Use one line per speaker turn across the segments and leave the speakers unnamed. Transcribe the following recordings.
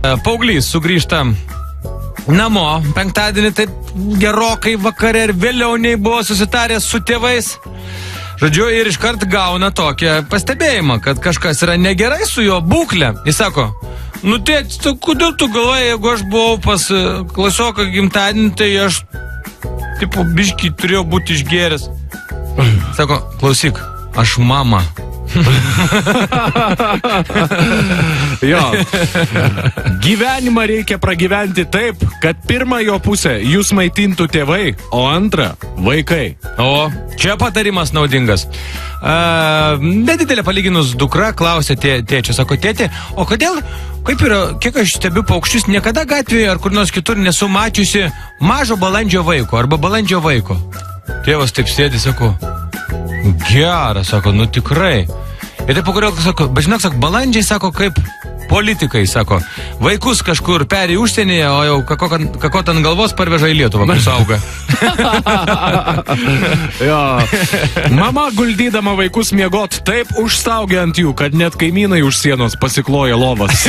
Paauglys sugrįžta namo penktadienį, taip gerokai vakare ir vėliau nei buvo susitaręs su tėvais. Žodžiu, ir iškart gauna tokią pastebėjimą, kad kažkas yra negerai su jo būklė. Jis sako, nu tėti, kodėl tu galvoji, jeigu aš buvau pas klasioką gimtadienį, tai aš, tipo, biškį turėjau būti išgėręs. Sako, klausyk, aš mama.
Jo. Gyvenimą reikia pragyventi taip, kad pirmą jo pusę jūs maitintų tėvai, o antrą vaikai.
O, čia patarimas naudingas. Nedidelė palyginus dukra klausė tėčio, sako, tėtė, o kodėl, kaip yra, kiek aš stebiu paukščius, niekada gatvėje ar kur nors kitur nesu mačiusi mažo balandžio vaiko arba balandžio vaiko. Tėvas taip sėdi, sako, geras, sako, nu tikrai. Ir taip pakurėl, sako, bet žinok, sako, balandžiai, sako, kaip politikai, sako, vaikus kažkur peri užsienyje, o jau kakot ant galvos parveža į Lietuvą, kur sauga.
Jo. Mama guldydama vaikus miegot taip užstaugė ant jų, kad net kaimynai už sienos pasikloja lovas.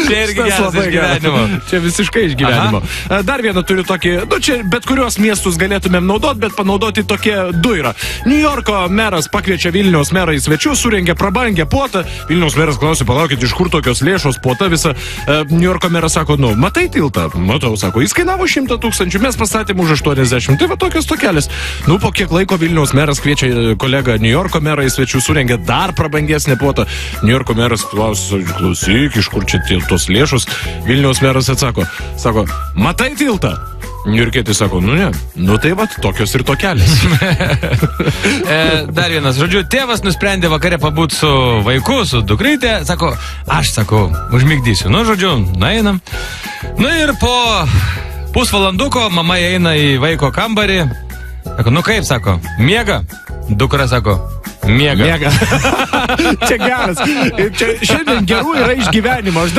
Čia irgi geras iš gyvenimo.
Čia visiškai iš gyvenimo. Dar vieną turiu tokį, nu čia bet kurios miestus galėtumėm naudoti, bet panaudoti tokie du yra. New Yorko meras pakviečia Vilniaus merą į svečius, surengė prabangę puotą. Vilniaus meras klausė, palaukit, iš kur tokios lėšos, puota visa. New Yorko meras sako, nu, matai tiltą? Matau, sako, jis kainavo 100 000, mes pastatėm už 80, tai va tokios tokelis. Nu, po kiek laiko Vilniaus meras kviečia kolegą New Yorko merą į svečius, surengė dar prabangesnę puotą. New Yorko meras klausyk, iš kur čia tos lėšos? Vilniaus meras atsako, sako, matai tiltą? Niurkėtis sako, nu ne, nu tai vat, tokios ir tokelės.
Dar vienas, žodžiu, tėvas nusprendė vakare pabūt su vaiku, su dukrytė, sako, aš, sako, užmigdysiu. Nu, žodžiu, nueinam. Nu ir po pusvalanduko mama eina į vaiko kambarį. Sako, nu kaip, sako, miega? Dukra sako, miega.
Čia geras. Čia šiandien gerų yra iš gyvenimo. Aš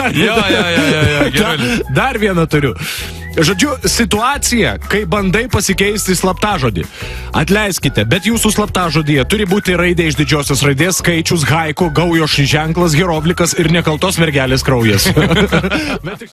dar vieną turiu. Žodžiu, situacija, kai bandai pasikeisti slaptažodį. Atleiskite, bet jūsų slaptažodyje turi būti raidė iš didžiosios raidės, skaičius, haiku, gaujos ženklas, hieroglikas ir nekaltos mergelės kraujas.